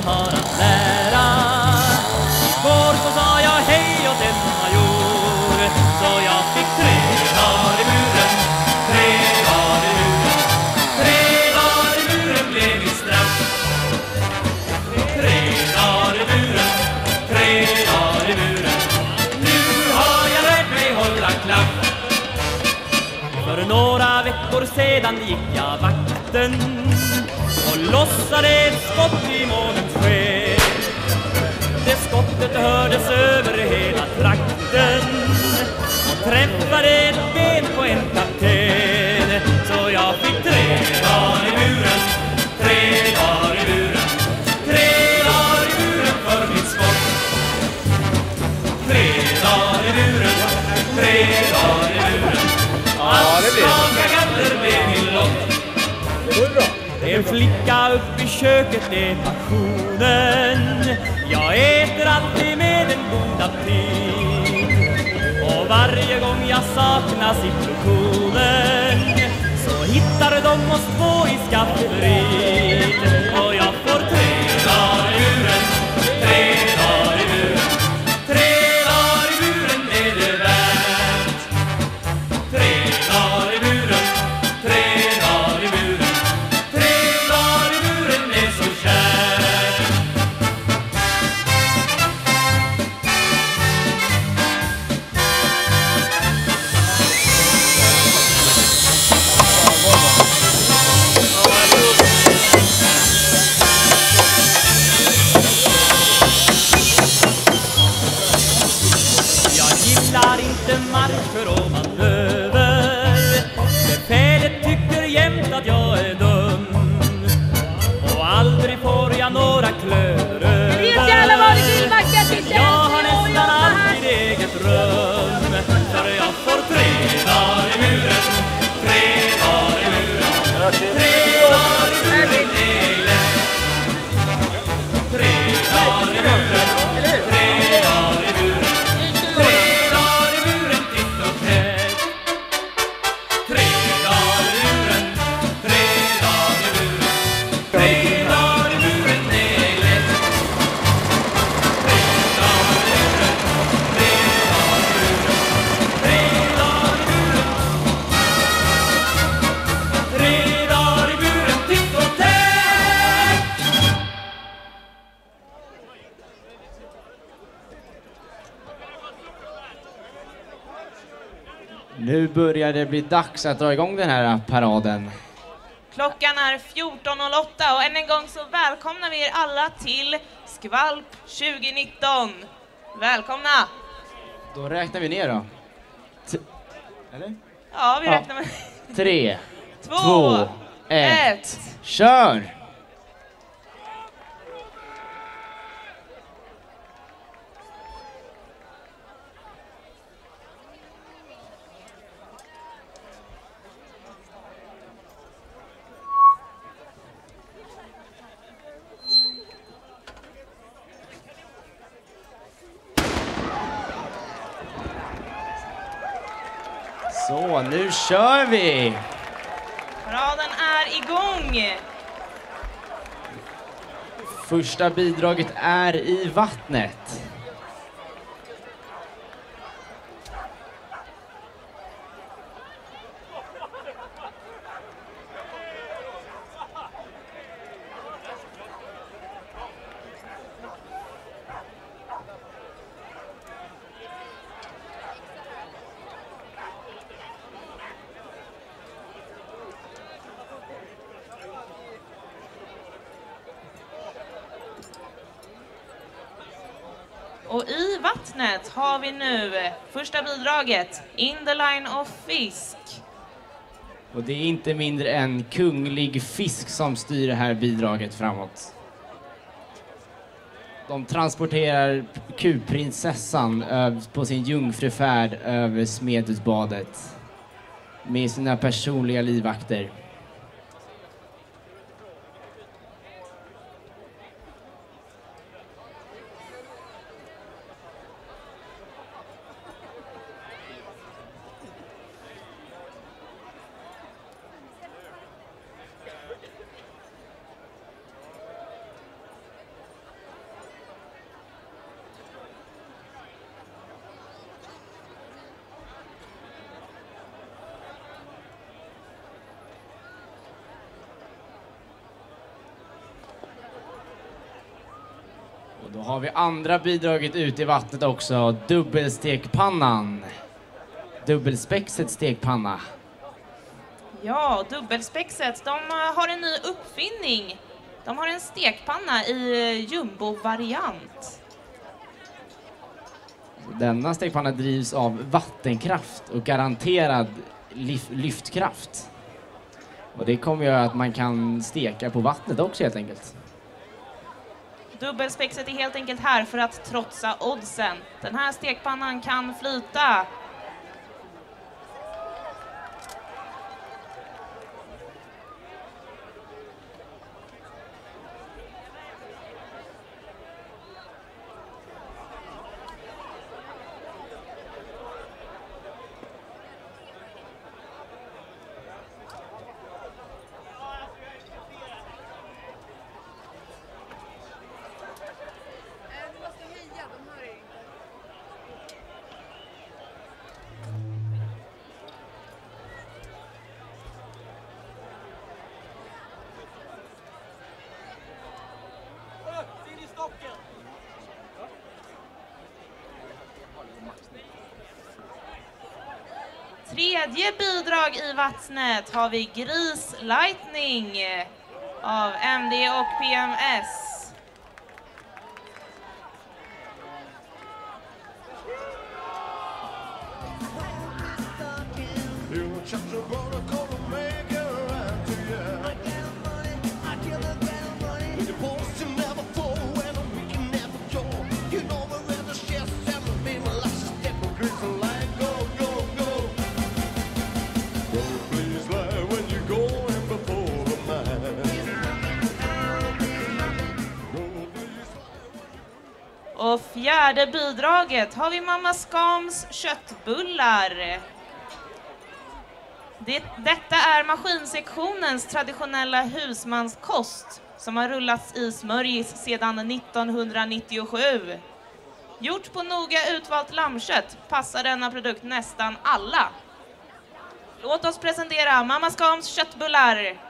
man har att lära. Går så sa jag hej åt en major, så jag fick 3 dagar i muren, 3 dagar i muren. 3 dagar i muren blev mitt straff. 3 dagar i muren, 3 dagar i muren. Nu har jag lärt mig hålla klaff. För några veckor sedan gick jag vakten och lossade ett skott i månens sken. Det skottet hördes över hela trakten och träffade ett ben på en kapten. Så jag fick 3 dagar i muren, 3 dagar i muren. 3 dagar i muren för mitt skott. 3 dagar i muren, 3 dagar i muren. Allt svaga galler blev min lott. En flicka upp i köket är passionen. Jag äter alltid med en god aptit. Och varje gång jag saknas i produktionen så hittar de oss 2 i skafferiet. Och jag får 3 dagar i muren, 3 dagar i muren. 3 dagar i muren är det värt. 3 dagar i muren, 3 dagar i muren. 3 dagar i muren är så kärt. Jag gillar inte marscher och manöver. Befälet tycker jämt att jag är dum. Och aldrig får jag några klöver över. Jag har nästan alltid eget rum. För jag får 3 dagar i muren, 3 dagar i muren. 3 dagar i muren är lätt. 3 dagar i muren, 3 dagar i muren. 3 dagar i muren titt och tätt. 3 dagar i muren, 3 dagar i muren. 3 dagar i muren är lätt. 3 dagar i muren, 3 dagar i muren. 3 dagar i muren. 3 dagar i muren titt och tätt. Nu börjar det bli dags att dra igång den här paraden. Klockan är 14.08 och än en gång så välkomnar vi er alla till Skvalp 2019. Välkomna! Då räknar vi ner då. Eller? Ja, vi räknar med 3, 2, 2, 1. 1. Kör! Så, nu kör vi! Paraden är igång! Första bidraget är i vattnet. Och i vattnet har vi nu första bidraget, In the Line of Fisk. Och det är inte mindre än Kunglig Fisk som styr det här bidraget framåt. De transporterar Q-prinsessan på sin jungfrufärd över Smedhusbadet med sina personliga livvakter. Då har vi andra bidraget ut i vattnet också, dubbelstekpannan. Dubbelspexet stekpanna. Ja, dubbelspexet, de har en ny uppfinning. De har en stekpanna i jumbo-variant. Denna stekpanna drivs av vattenkraft och garanterad lyftkraft. Och det kommer göra att man kan steka på vattnet också helt enkelt. Dubbelspexet är helt enkelt här för att trotsa oddsen. Den här stekpannan kan flyta. Tredje bidrag i vattnet har vi Gris Lightning av MD och PMS. Och fjärde bidraget har vi Mamma Skams köttbullar. Detta är maskinsektionens traditionella husmanskost som har rullats i smörjis sedan 1997. Gjort på noga utvalt lammkött passar denna produkt nästan alla. Låt oss presentera Mamma Skams köttbullar.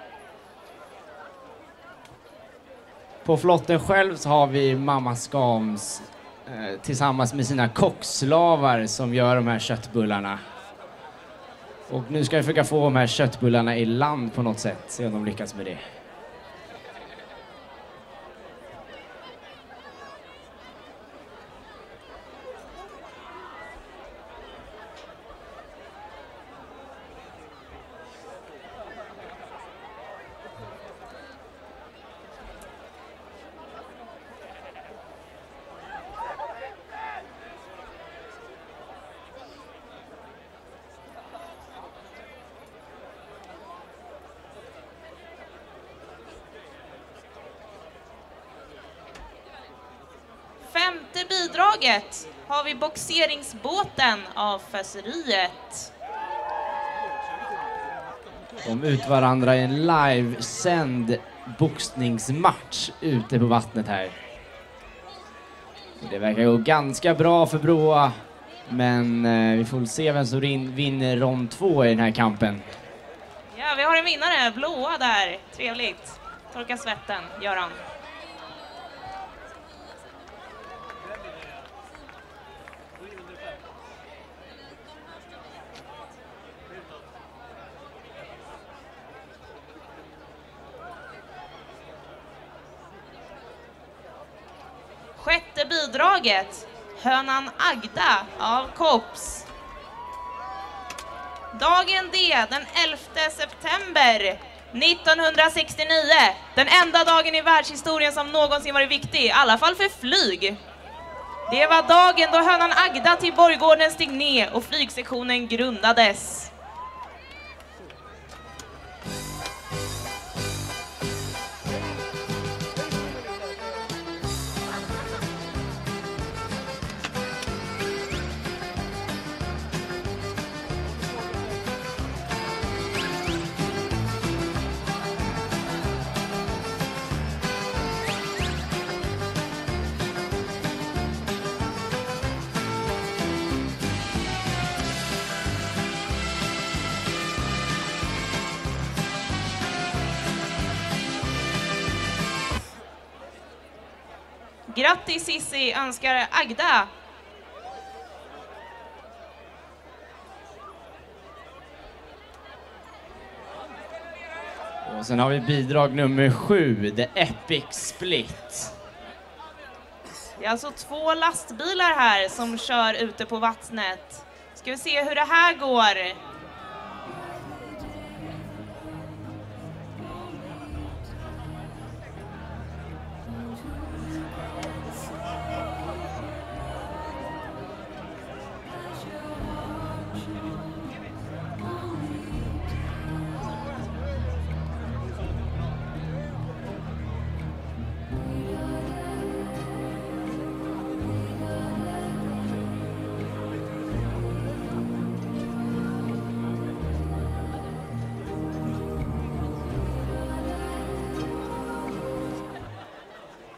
På flotten själv så har vi Mamma Skams tillsammans med sina kockslavar som gör de här köttbullarna. Och nu ska vi försöka få de här köttbullarna i land på något sätt, se om de lyckas med det. Femte bidraget har vi boxeringsbåten av Föseriet. De ut varandra i en livesänd boxningsmatch ute på vattnet här. Det verkar gå ganska bra för Broa, men vi får se vem som vinner rond 2 i den här kampen. Ja, vi har en vinnare, blåa där. Trevligt. Torka svetten, Göran. Sjätte bidraget, hönan Agda av Kops. Dagen D, den 11 september 1969. Den enda dagen i världshistorien som någonsin varit viktig, i alla fall för flyg. Det var dagen då hönan Agda till Borggården steg ner och flygsektionen grundades. Grattis Sissi, önskar Agda. Och sen har vi bidrag nummer 7, The Epic Split. Det är alltså 2 lastbilar här som kör ute på vattnet. Ska vi se hur det här går.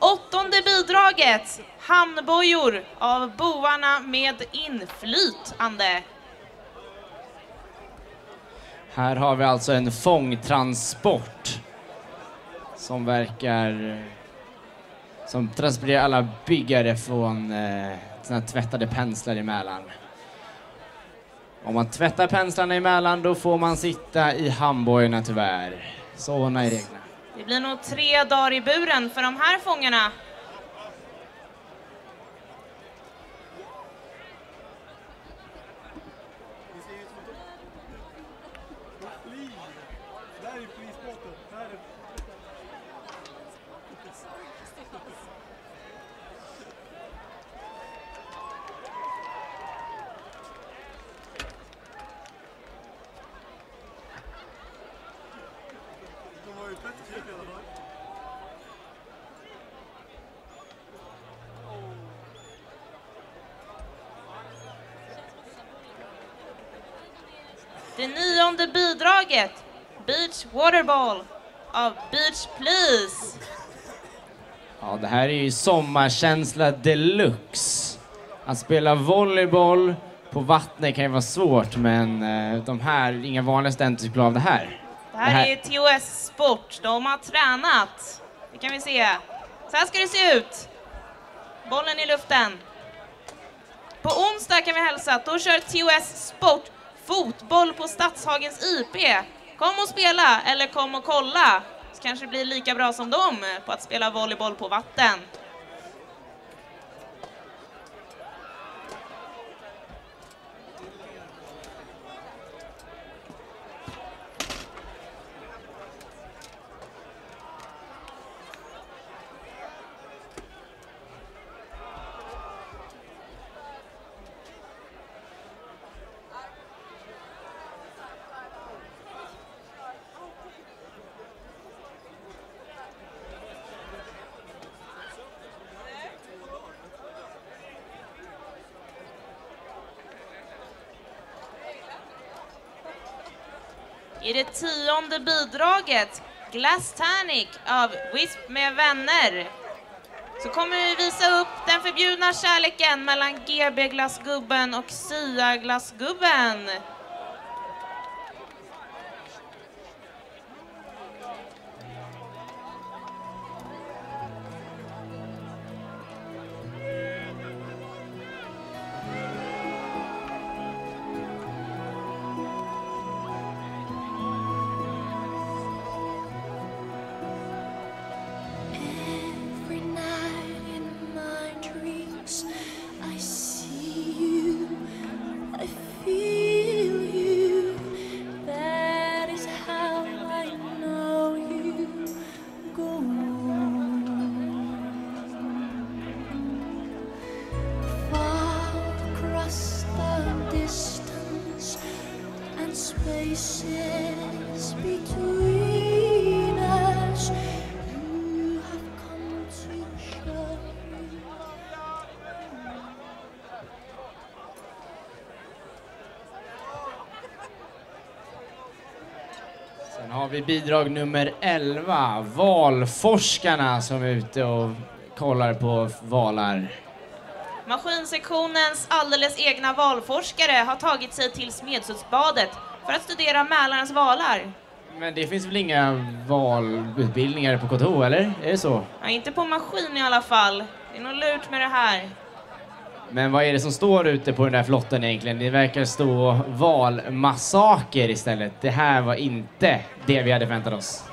Åttonde bidraget, hamnbojor av boarna med inflytande. Här har vi alltså en fångtransport som verkar som transporterar alla byggare från såna tvättade penslar i Mälaren. Om man tvättar penslarna i Mälaren då får man sitta i handbojorna tyvärr. Såna är reglerna. Det blir nog 3 dagar i buren för de här fångarna. Det 9:e bidraget, Beach Waterball av Beach Please. Ja, det här är ju sommarkänsla deluxe. Att spela volleyboll på vattnet kan ju vara svårt, men de här är inga vanliga studenter som klarar av det här. Det här är TOS Sport, de har tränat. Det kan vi se. Så här ska det se ut. Bollen i luften. På onsdag kan vi hälsa att då kör TOS Sport fotboll på Stadshagens IP. Kom och spela eller kom och kolla. Så kanske det blir lika bra som dem på att spela volleyboll på vatten. I det 10:e bidraget, Glass Tanic av Wisp med vänner, så kommer vi visa upp den förbjudna kärleken mellan GB-glassgubben och Sia-glassgubben. Sen har vi bidrag nummer 11, valforskarna som är ute och kollar på valar. Maskinsektionens alldeles egna valforskare har tagit sig till Smedshultsbadet för att studera Mälarens valar. Men det finns väl inga valutbildningar på KTH, eller? Är det så? Ja, inte på maskin i alla fall. Det är nog lurt med det här. Men vad är det som står ute på den där flotten egentligen? Det verkar stå valmassaker istället. Det här var inte det vi hade väntat oss.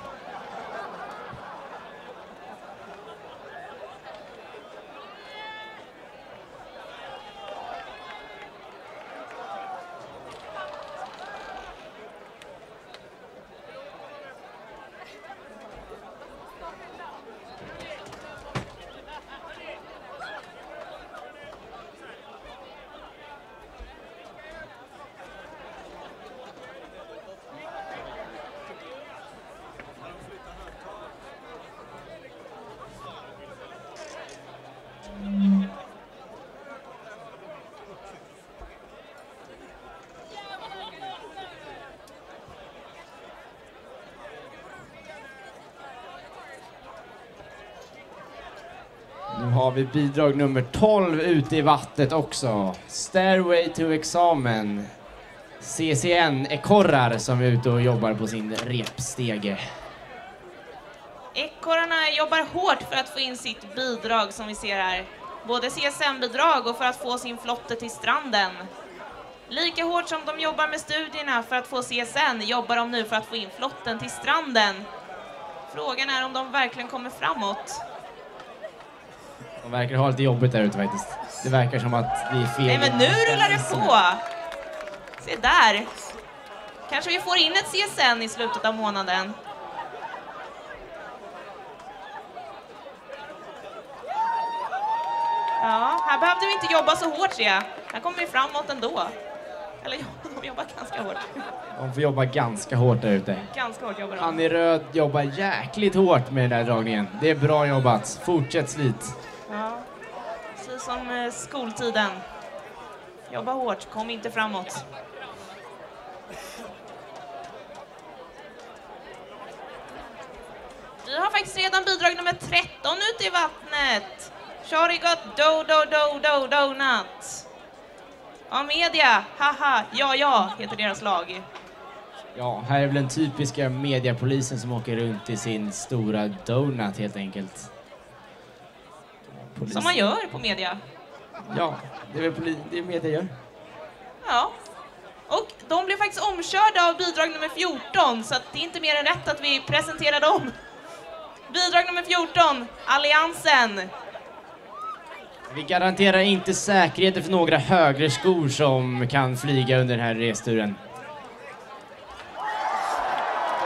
Nu har vi bidrag nummer 12 ute i vattnet också. Stairway to examen. CCN-ekorrar som är ute och jobbar på sin repstege. Ekorrarna jobbar hårt för att få in sitt bidrag som vi ser här. Både CSN-bidrag och för att få sin flotte till stranden. Lika hårt som de jobbar med studierna för att få CSN jobbar de nu för att få in flotten till stranden. Frågan är om de verkligen kommer framåt. De verkar ha lite jobbigt där ute faktiskt. Det verkar som att det är fel. Nej, men nu rullar det på! Se där! Kanske vi får in ett CSN i slutet av månaden. Ja, här behövde vi inte jobba så hårt, ser jag. Här kommer vi framåt ändå. Eller de jobbar ganska hårt. De får jobba ganska hårt där ute. Ganska hårt jobbar de. Han i röd jobbar jäkligt hårt med den där dragningen. Det är bra jobbat. Fortsätt slit. Ja, precis som skoltiden. Jobba hårt, kom inte framåt. Vi har faktiskt redan bidrag nummer 13 ute i vattnet. Shorty got donut. Ja, media, haha, ja, heter deras lag. Ja, här är väl den typiska mediapolisen som åker runt i sin stora donut helt enkelt. Som man gör på media. Ja, det är väl det media gör. Ja. Och de blev faktiskt omkörda av bidrag nummer 14, så att det är inte mer än rätt att vi presenterar dem. Bidrag nummer 14, Alliansen. Vi garanterar inte säkerheten för några högre skor som kan flyga under den här resturen.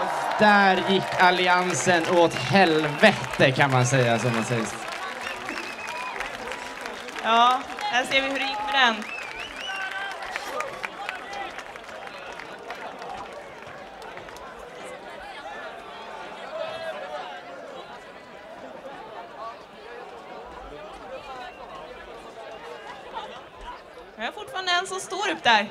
Och där gick Alliansen åt helvete kan man säga, som man säger. Ja, här ser vi hur det gick med den. Jag har fortfarande en som står upp där.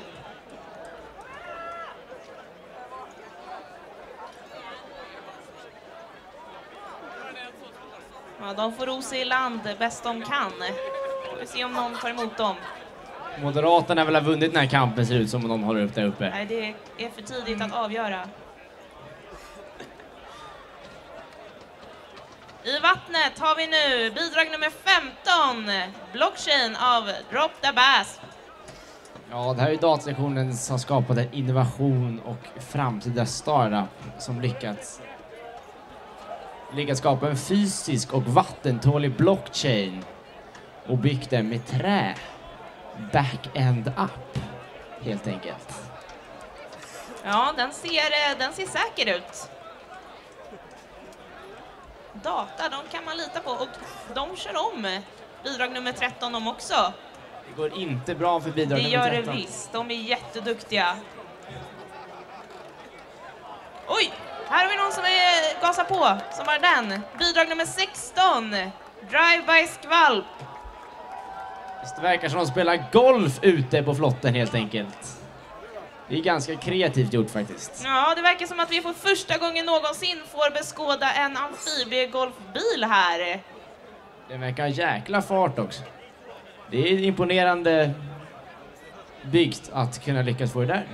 Ja, de får ro sig i land bäst de kan. Vi får se om någon tar emot dem. Moderaterna väl har vunnit den här kampen, ser ut som om de håller upp där uppe. Nej, det är för tidigt att avgöra. I vattnet har vi nu bidrag nummer 15, Blockchain av Drop the Bass. Ja, det här är datasektionen som skapat en innovation och framtida startup som lyckats skapa en fysisk och vattentålig blockchain och byggt den med trä. Back-end up, helt enkelt. Ja, den ser säker ut. Data, de kan man lita på och de kör om bidrag nummer 13 de också. Det går inte bra för bidrag Det nummer 13. gör det visst, de är jätteduktiga. Oj, här har vi någon som gasar på, som var den. Bidrag nummer 16, Drive by Skvalp. Det verkar som de spelar golf ute på flotten helt enkelt. Det är ganska kreativt gjort faktiskt. Ja, det verkar som att vi för första gången någonsin får beskåda en amfibiegolfbil här. Den verkar ha jäkla fart också. Det är imponerande byggt att kunna lyckas få det där.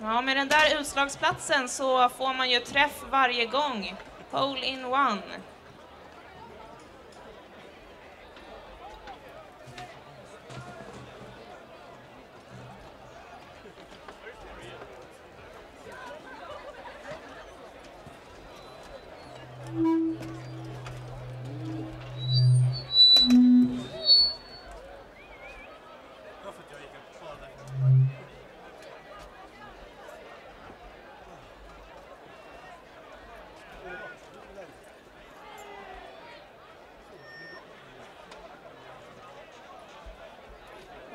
Ja, med den där utslagsplatsen så får man ju träff varje gång. Hole in one.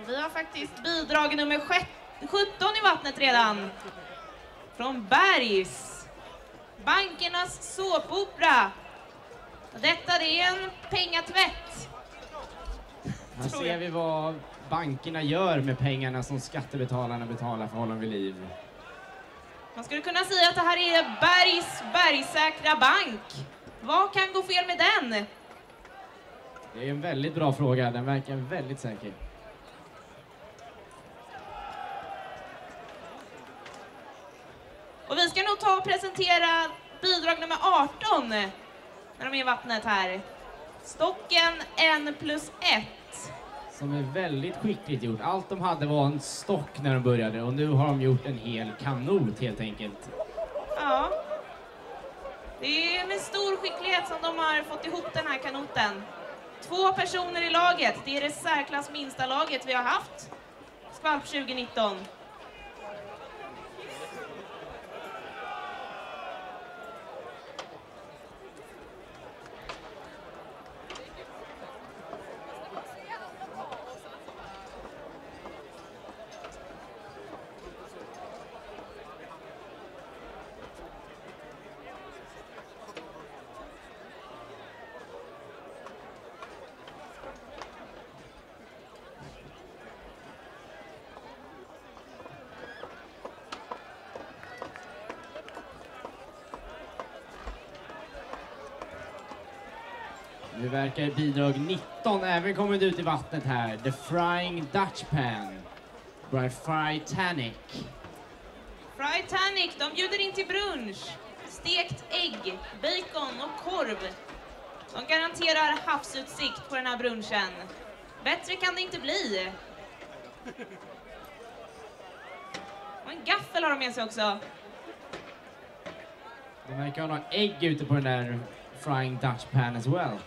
Vi har faktiskt bidrag nummer 17 i vattnet redan. Från Bergs. Bankernas såpopera. Detta det är en pengatvätt. Här ser vi vad bankerna gör med pengarna som skattebetalarna betalar för att hålla vid liv. Man skulle kunna säga att det här är Bergs bergsäkra bank. Vad kan gå fel med den? Det är en väldigt bra fråga. Den verkar väldigt säker. Och vi ska nog ta och presentera bidrag nummer 18 när de är i vattnet här. Stocken 1+1. Som är väldigt skickligt gjort. Allt de hade var en stock när de började och nu har de gjort en hel kanot helt enkelt. Ja. Det är med stor skicklighet som de har fått ihop den här kanoten. 2 personer i laget. Det är det särklass minsta laget vi har haft. Skvalp 2019. Nu verkar bidrag 19 även kommit ut i vattnet här. The Frying Dutchpan by Frytanic. Frytanic, de bjuder in till brunch. Stekt ägg, bacon och korv. De garanterar havsutsikt på den här brunchen. Bättre kan det inte bli. Och en gaffel har de med sig också. De verkar ha några ägg ute på den där Frying Dutchpan as well.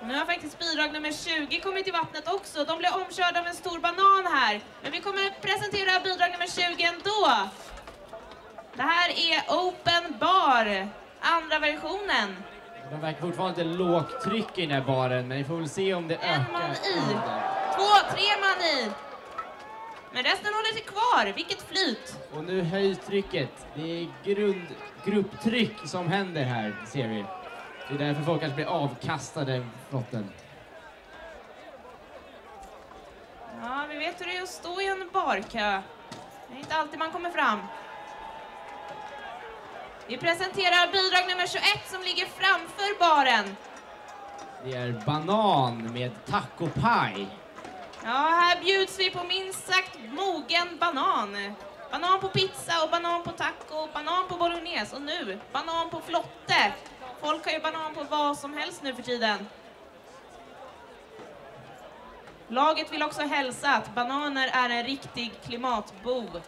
Nu har faktiskt bidrag nummer 20 kommit i vattnet också. De blev omkörda av en stor banan här. Men vi kommer presentera bidrag nummer 20 ändå. Det här är Open Bar, andra versionen. De verkar fortfarande inte lågt tryck i den här baren, men vi får väl se om det ökar. En man i, 2, 3 man i. Men resten håller sig kvar, vilket flyt. Och nu höjs trycket. Det är grupptryck som händer här, ser vi. Det är därför folk kanske blir avkastade flotten. Ja, vi vet hur det är att stå i en barkö. Det är inte alltid man kommer fram. Vi presenterar bidrag nummer 21 som ligger framför baren. Det är banan med tacopaj. Ja, här bjuds vi på minst sagt mogen banan. Banan på pizza och banan på taco, banan på bolognese och nu banan på flotte. Folk har ju banan på vad som helst nu för tiden. Laget vill också hälsa att bananer är en riktig klimatbov.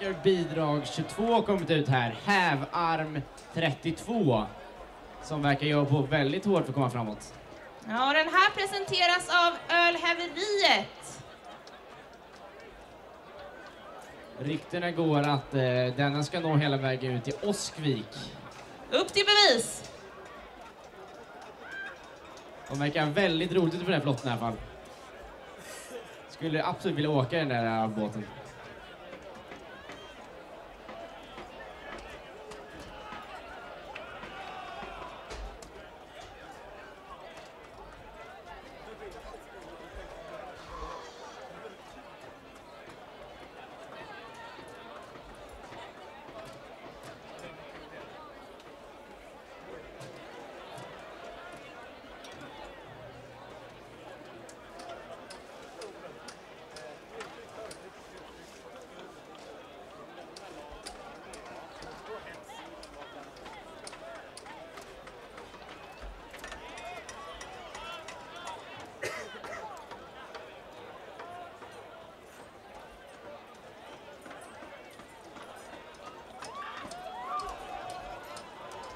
verkar bidrag 22 kommit ut här. Hävarm 32. Som verkar jobba på väldigt hårt för att komma framåt. Ja, den här presenteras av Ölhäveriet. Ryktena går att denna ska nå hela vägen ut till Oskvik. Upp till bevis! De verkar väldigt roligt på den här flotten i alla fall. Skulle absolut vilja åka den där båten.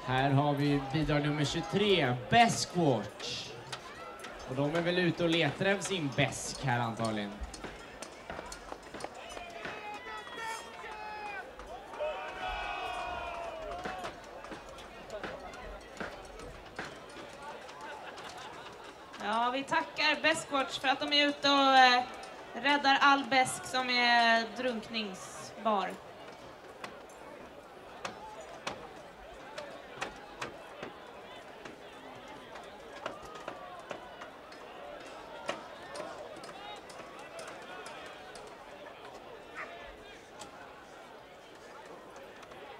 Här har vi bidrag nummer 23, Beskwatch. Och de är väl ute och letar efter sin besk här antagligen. Ja, vi tackar Beskwatch för att de är ute och räddar all besk som är drunkningsbar.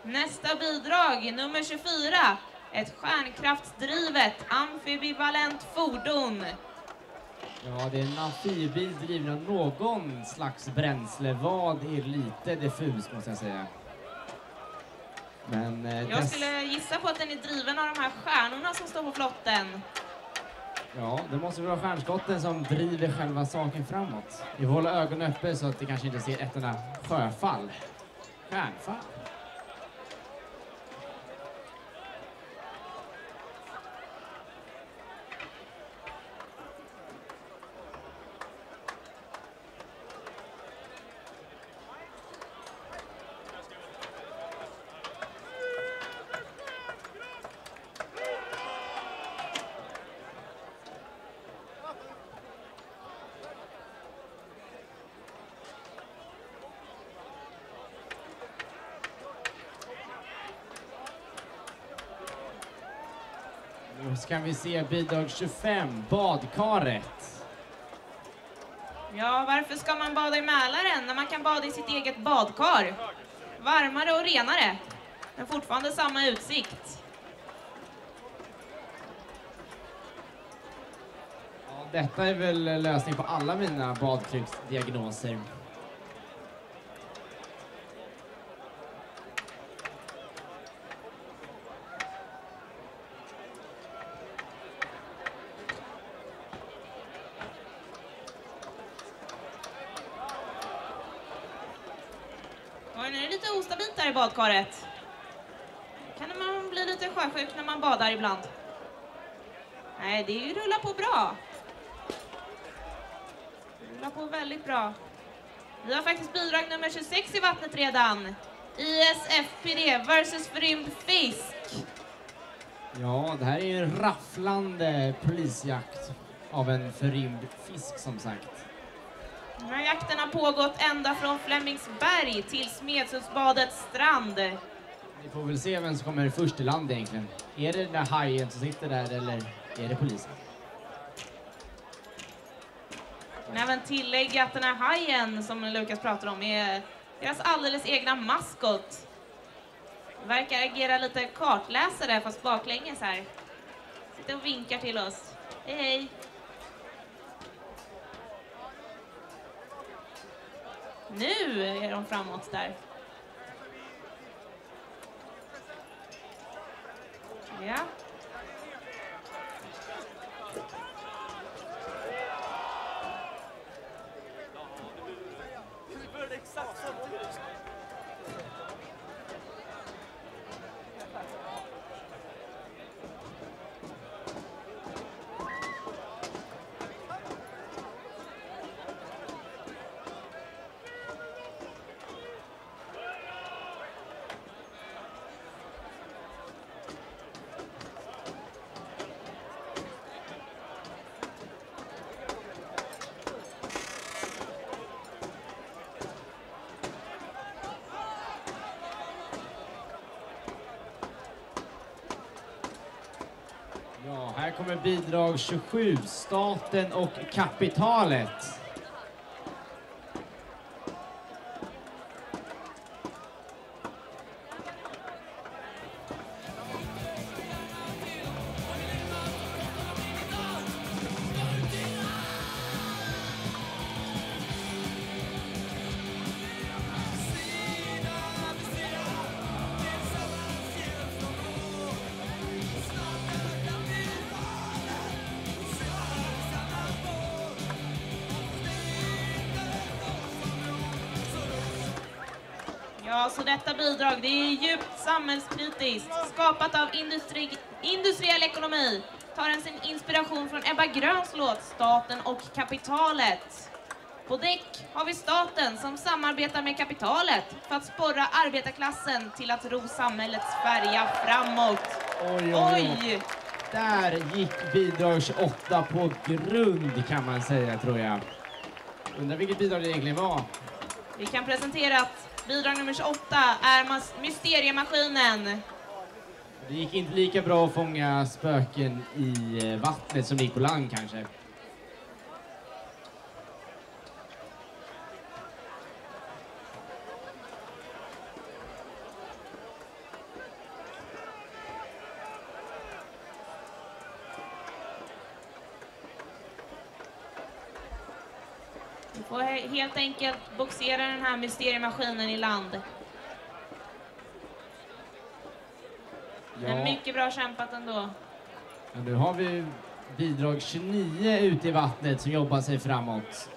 Nästa bidrag, nummer 24. Ett stjärnkraftsdrivet amfibivalent fordon. Ja, det är en amfibiebil driven av någon slags bränsle. Vad är lite diffus måste jag säga. Men Jag skulle gissa på att den är driven av de här stjärnorna som står på flotten. ja, det måste vara stjärnskotten som driver själva saken framåt. Vi får hålla ögonen uppe så att det kanske inte ser ett enda sjöfall. Stjärnfall. Då ska vi se bidrag 25, badkaret. Ja, varför ska man bada i Mälaren när man kan bada i sitt eget badkar? Varmare och renare, men fortfarande samma utsikt. Ja, detta är väl lösning på alla mina badkrycksdiagnoser. Och nu är det lite ostabilt där i badkaret. Kan man bli lite sjösjuk när man badar ibland? Nej, det rullar på bra. Det rullar på väldigt bra. Vi har faktiskt bidrag nummer 26 i vattnet redan. ISFPD versus förrymd fisk. Ja, det här är ju en rafflande polisjakt av en förrymd fisk som sagt. Den här jakten har pågått ända från Flemingsberg till Smedshusbadets strand. Vi får väl se vem som kommer först i land egentligen. Är det den där hajen som sitter där eller är det polisen? Jag kan även tillägga att den här hajen som Lukas pratar om är deras alldeles egna maskot. Verkar agera lite kartläsare fast baklänges här. Sitter och vinkar till oss. Hej hej! Nu är de framåt där. Ja. kommer bidrag 27, staten och kapitalet. Ja, så detta bidrag, det är djupt samhällskritiskt, skapat av industriell ekonomi. Tar den sin inspiration från Ebba Gröns låt Staten och kapitalet. På däck har vi staten som samarbetar med kapitalet för att sporra arbetarklassen till att ro samhällets färja framåt. Oj, oj, oj. Där gick bidrag 28 på grund kan man säga, tror jag. Undrar vilket bidrag det egentligen var. Vi kan presentera att bidrag nummer 28 är Mysteriemaskinen. Det gick inte lika bra att fånga spöken i vattnet som det gick på land kanske. Vi får helt enkelt boxera den här mysteriemaskinen i land. Ja. Men mycket bra kämpat ändå. Ja, nu har vi bidrag 29 ute i vattnet som jobbar sig framåt.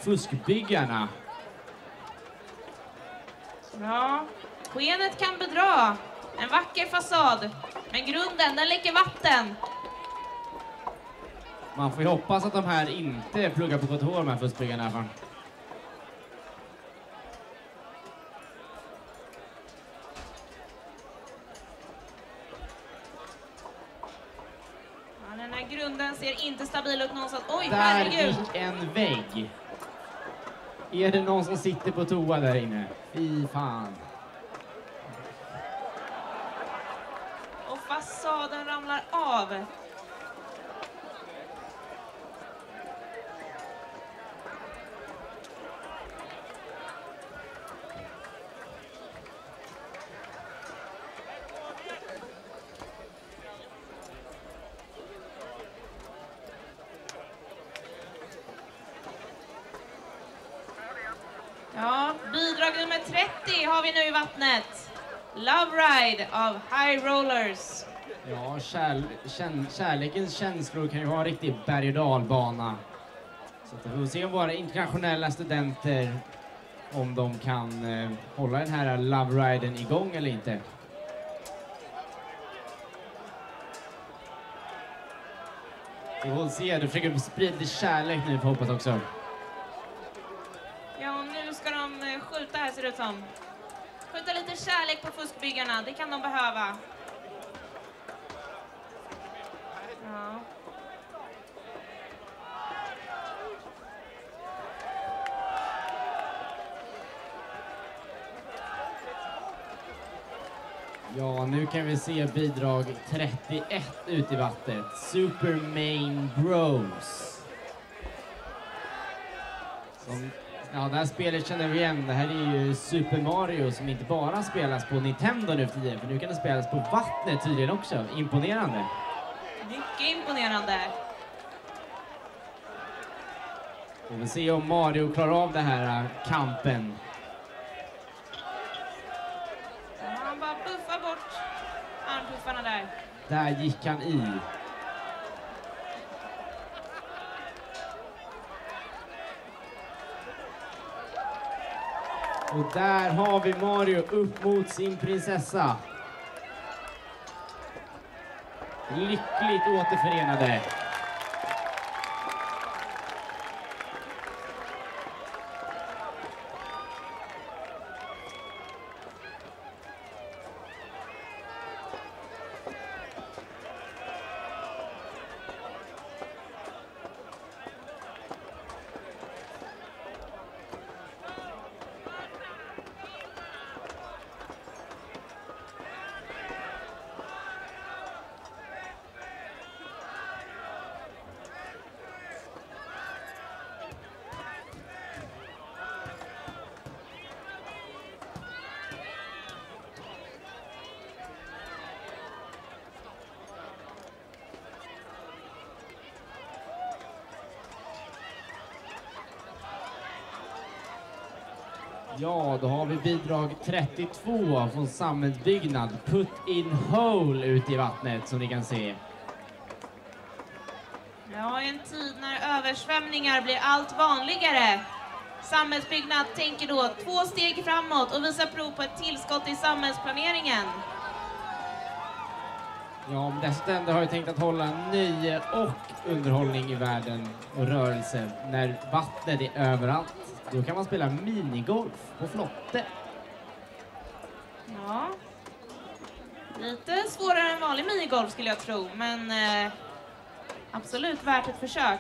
Fuskbyggarna. Ja, skenet kan bedra. En vacker fasad. Men grunden, den läcker vatten. Man får ju hoppas att de här inte pluggar på KTH, de här fuskbyggarna i alla fall. Ja, den här grunden ser inte stabil ut någonstans. Oj, Där herregud. gick en vägg. Är det någon som sitter på toa där inne? Fy fan. Och fasaden ramlar av. Ja, bidrag nummer 30 har vi nu i vattnet. Love Ride av High Rollers. Ja, kärlekens känslor kan ju vara en riktig berg- och dalbana. Så att vi får se om våra internationella studenter, om de kan hålla den här Love Riden igång eller inte. Vi får se, du försöker sprida lite kärlek nu, får hoppas också. Ja, och nu ska de skjuta här ser det ut som. Skjuta lite kärlek på fuskbyggarna, det kan de behöva. Ja. Ja, nu kan vi se bidrag 31 ut i vattnet. Super Main Bros. Ja, det här spelet känner vi igen. Det här är ju Super Mario som inte bara spelas på Nintendo nu för tiden. För nu kan det spelas på vattnet tydligen också. Imponerande. Mycket imponerande. Vi får se om Mario klarar av det här kampen. Han bara buffar bort armpuffarna där. Där gick han i. Och där har vi Mario upp mot sin prinsessa. Lyckligt återförenade. Ja, då har vi bidrag 32 från Samhällsbyggnad. Put in hole ute i vattnet som ni kan se. Ja, i en tid när översvämningar blir allt vanligare. Samhällsbyggnad tänker då 2 steg framåt och visar prov på ett tillskott i samhällsplaneringen. Ja, men dessa ständer har ju tänkt att hålla nöje och underhållning i världen och rörelse. När vattnet är överallt, då kan man spela minigolf på flotte. Ja, lite svårare än vanlig minigolf skulle jag tro, men absolut värt ett försök.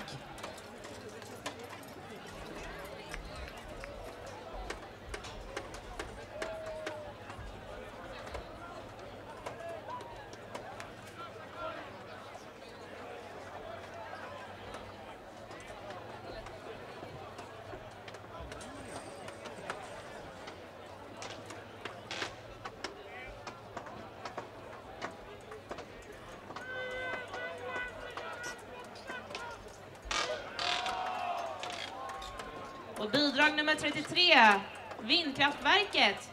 Och bidrag nummer 33, vindkraftverket,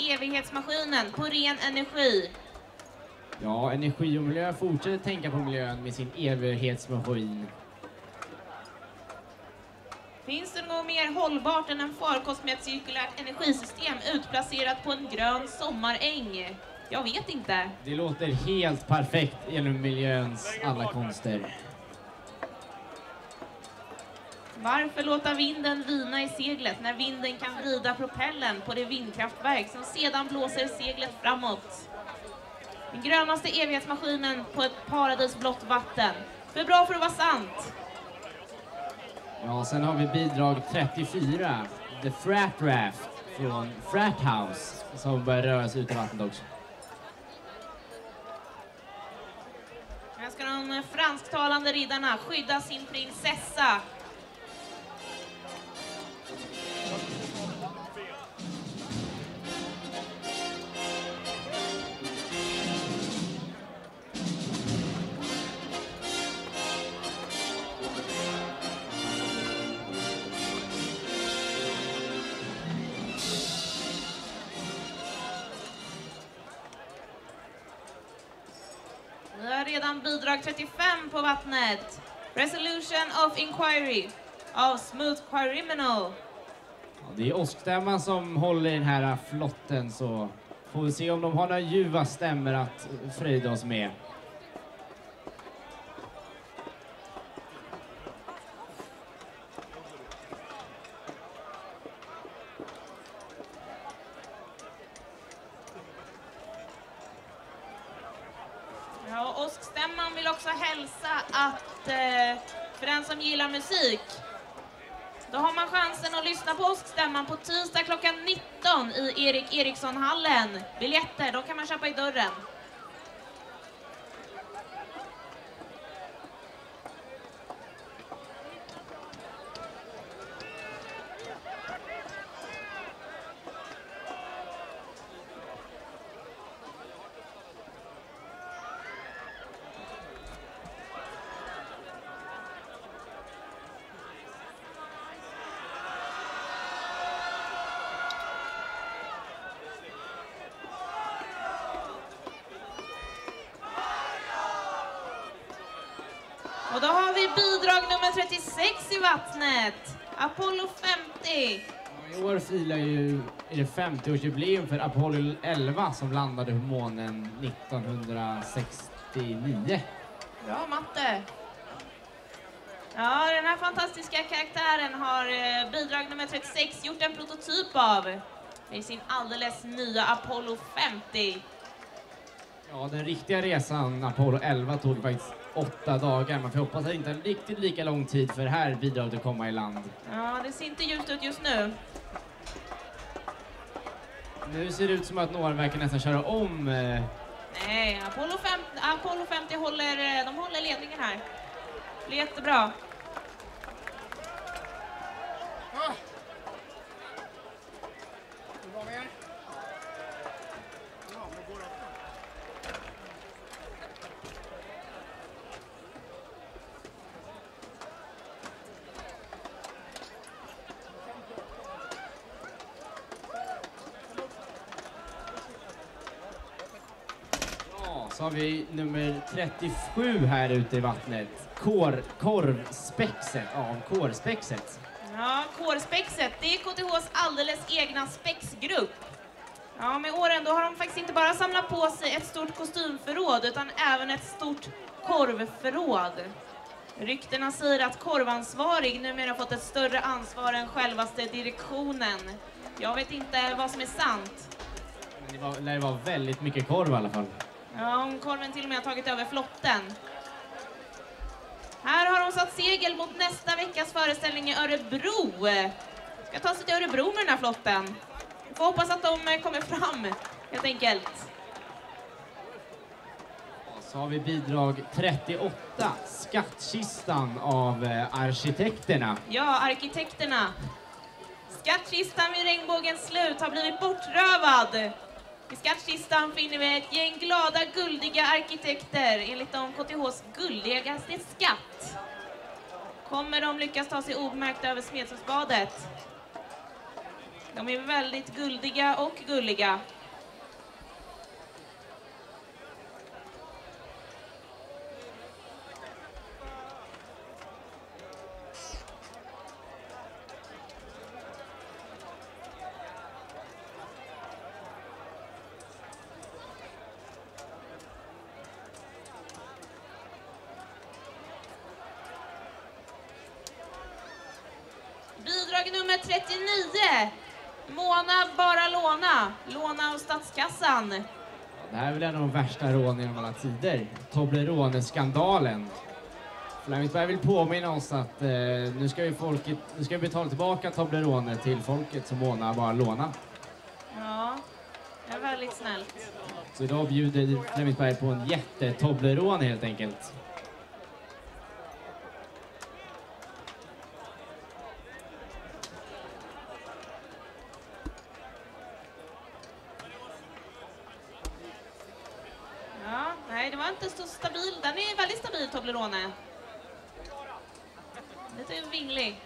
evighetsmaskinen på ren energi. Ja, energi och miljö fortsätter tänka på miljön med sin evighetsmaskin. Finns det något mer hållbart än en farkost med ett cirkulärt energisystem utplacerat på en grön sommaräng? Jag vet inte. Det låter helt perfekt genom miljöns alla konster. Varför låta vinden vina i seglet när vinden kan vrida propellen på det vindkraftverk som sedan blåser seglet framåt? Den grönaste evighetsmaskinen på ett paradisblått vatten. För bra för att vara sant. Ja, sen har vi bidrag 34, The Frat Raft från Frat House, som börjar röra sig ut i vattnet också. Här ska de fransktalande riddarna skydda sin prinsessa. Vi har redan bidrag 35 på vattnet. Resolution of Inquiry av Smooth Criminal. Ja, det är åskstämman som håller i den här flotten, så får vi se om de har några ljuva stämmer att fröjda oss med. Ja, åskstämman vill också hälsa att för den som gillar musik, då har man chansen att lyssna på åskstämman på tisdag klockan 19 i Erik Eriksson-hallen. Biljetter, då kan man köpa i dörren. Och då har vi bidrag nummer 36 i vattnet. Apollo 50. I år firar är det 50-årsjubileum för Apollo 11 som landade på månen 1969. Bra matte. Ja, den här fantastiska karaktären har bidrag nummer 36 gjort en prototyp av i sin alldeles nya Apollo 50. Ja, den riktiga resan Apollo 11 tog faktiskt 8 dagar. Man får hoppas att det inte är riktigt lika lång tid för det här bidraget att komma i land. Ja, det ser inte ljust ut just nu. Nu ser det ut som att några verkar nästan köra om. Nej, Apollo 50 håller ledningen här. Det blir jättebra. Så har vi nummer 37 här ute i vattnet. Korvspexet av Kårspexet. Ja, Kårspexet, det är KTHs alldeles egna spexgrupp. Ja, med åren då har de faktiskt inte bara samlat på sig ett stort kostymförråd utan även ett stort korvförråd. Ryktena säger att korvansvarig numera fått ett större ansvar än självaste direktionen. Jag vet inte vad som är sant. Men det var väldigt mycket korv i alla fall. Ja, om korven till och med har tagit över flotten. Här har de satt segel mot nästa veckas föreställning i Örebro. Ska ta sig till Örebro med den här flotten. Vi får hoppas att de kommer fram, helt enkelt. Så har vi bidrag 38, Skattkistan av Arkitekterna. Ja, Arkitekterna. Skattkistan vid regnbågens slut har blivit bortrövad. I skattkistan finner vi ett gäng glada, guldiga arkitekter enligt de KTHs guldigaste skatt. Kommer de lyckas ta sig obemärkta över Smedshusbadet? De är väldigt guldiga och gulliga. Bidrag nummer 39. Mona bara låna. Låna av statskassan. Det här är väl en av de värsta rånen genom alla tider. Toblerone-skandalen. Flemingsberg vill påminna oss att nu ska vi betala tillbaka Toblerone till folket som Mona bara låna. Ja, det är väldigt snällt. Så idag bjuder Flemingsberg på en jätte-Toblerone helt enkelt. Ja, nej, det var inte så stabil. Den är väldigt stabil, Toblerone. Lite vinglig.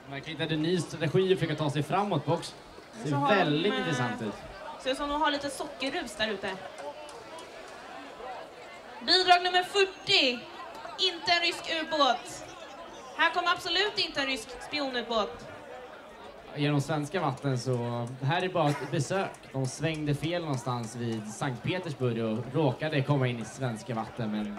Man kan hitta en ny strategi och försöka ta sig framåt också. Det ser väldigt intressant ut. Ser ut som de har lite sockerrus där ute. Bidrag nummer 40. Inte en rysk ubåt. Här kommer absolut inte en rysk spionubåt. Genom svenska vatten så här är bara ett besök. De svängde fel någonstans vid Sankt Petersburg och råkade komma in i svenska vatten, men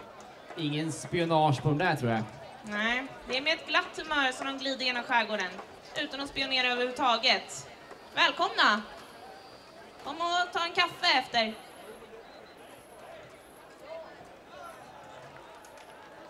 ingen spionage på dem där tror jag. Nej, det är med ett glatt humör som de glider genom skärgården utan att spionera överhuvudtaget. Välkomna! Kom och ta en kaffe efter.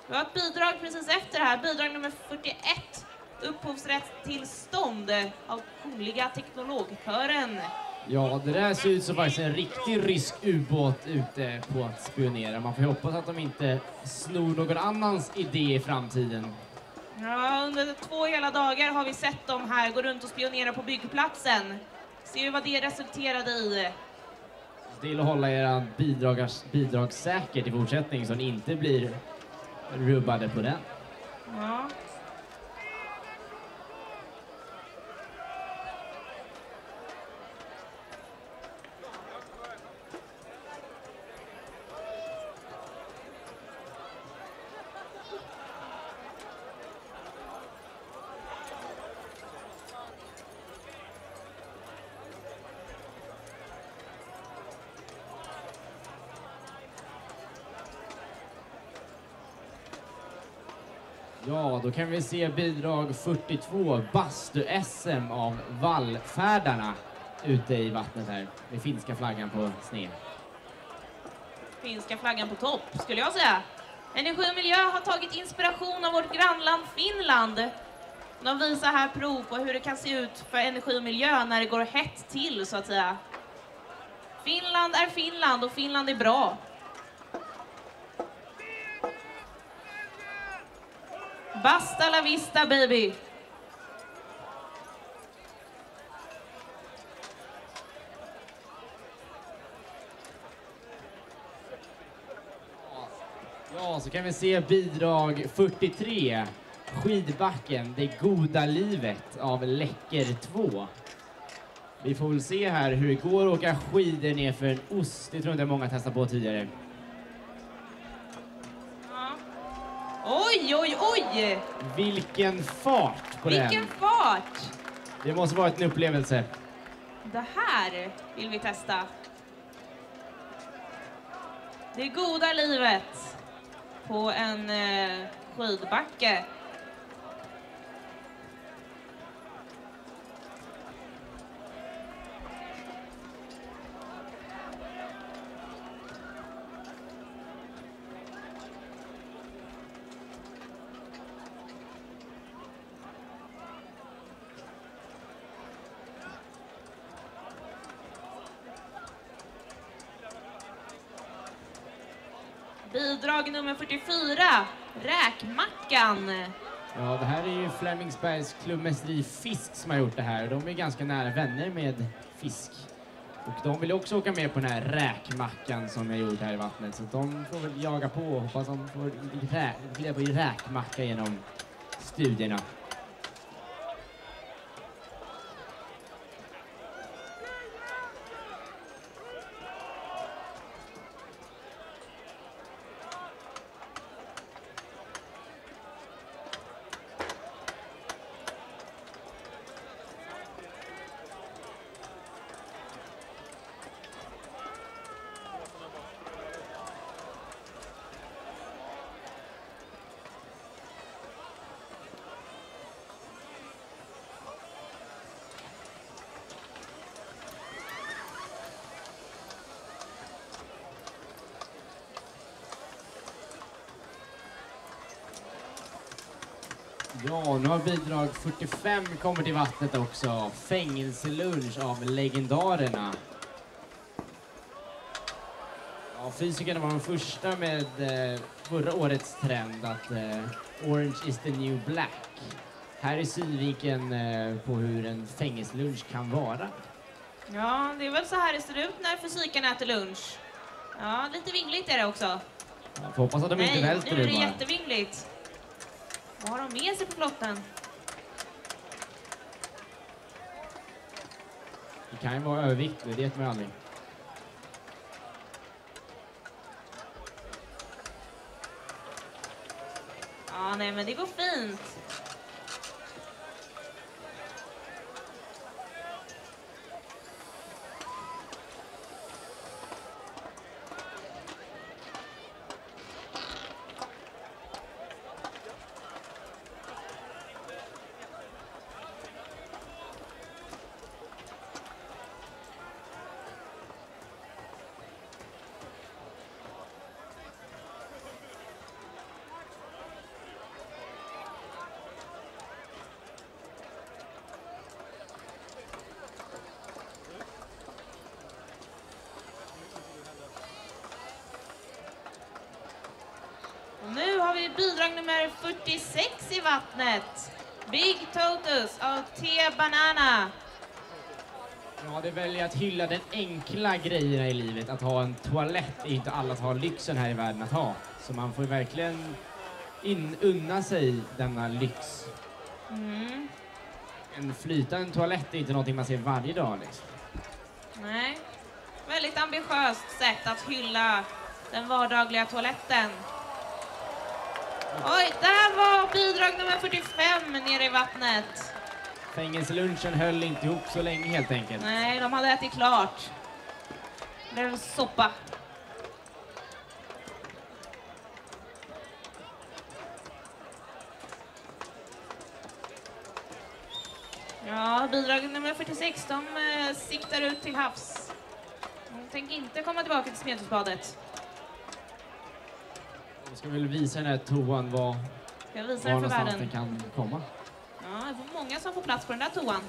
Vi har ett bidrag precis efter det här. Bidrag nummer 41. Upphovsrättstillstånd av Kungliga Teknologkören. Ja, det där ser ut som faktiskt en riktig rysk ubåt ute på att spionera. Man får ju hoppas att de inte snor någon annans idé i framtiden. Ja, under 2 hela dagar har vi sett dem här gå runt och spionera på byggplatsen. Ser vi vad det resulterade i. Till att hålla era bidrag säkert i fortsättning så ni inte blir rubbade på den. Ja. Ja, då kan vi se bidrag 42, Bastu-SM av Vallfärdarna ute i vattnet här. Med finska flaggan på sned. Finska flaggan på topp, skulle jag säga. Energi och miljö har tagit inspiration av vårt grannland Finland. De visar här prov på hur det kan se ut för energi och miljö när det går hett till, så att säga. Finland är Finland och Finland är bra. Basta la vista, baby! Ja, så kan vi se bidrag 43, Skidbacken, det goda livet av Läcker 2. Vi får väl se här hur det går att åka skidor ner för en ost. Det tror inte många testat på tidigare. Ja. Oj, oj, oj! Vilken fart på den! Vilken fart! Det måste vara en upplevelse. Det här vill vi testa. Det goda livet på en skidbacke. Bidrag nummer 44, räkmackan. Ja, det här är ju Flemingsbergs klubbmästeri Fisk som har gjort det här. De är ganska nära vänner med Fisk. Och de vill också åka med på den här räkmackan som är gjord här i vattnet. Så de får väl jaga på och hoppas de får leva i räkmacka genom studierna. Ja, nu har bidrag 45 kommit till vattnet också. Fängelselunch av legendarerna. Ja, fysikerna var de första med förra årets trend att Orange is the new black. Här är synvinkeln på hur en fängelselunch kan vara. Ja, det är väl så här det ser ut när fysikerna äter lunch. Ja, lite vingligt är det också. Jag får hoppas att de inte välter nu är det bara. jättevingligt. Vad har de med sig på flotten? Det kan ju vara övervikt, det vet man aldrig. Ja, nej men det går fint. Och nu har vi bidrag nummer 46 i vattnet. Big Totus av T-Banana. Ja, det väljer att hylla den enkla grejerna i livet. Att ha en toalett är inte alla har lyxen här i världen att ha. Så man får verkligen unna sig denna lyx. Mm. En flytande toalett är inte någonting man ser varje dag. Liksom. Nej, väldigt ambitiöst sätt att hylla den vardagliga toaletten. Oj, där var bidrag nummer 45 nere i vattnet. Fängelselunchen höll inte ihop så länge helt enkelt. Nej, de hade ätit klart. Det blev soppa. Ja, bidrag nummer 46, de siktar ut till havs. De tänker inte komma tillbaka till Smedhusbadet. Vi ska väl visa den här toan var Jag visar den för någonstans världen. den kan komma. Ja, det var många som får plats på den där toan.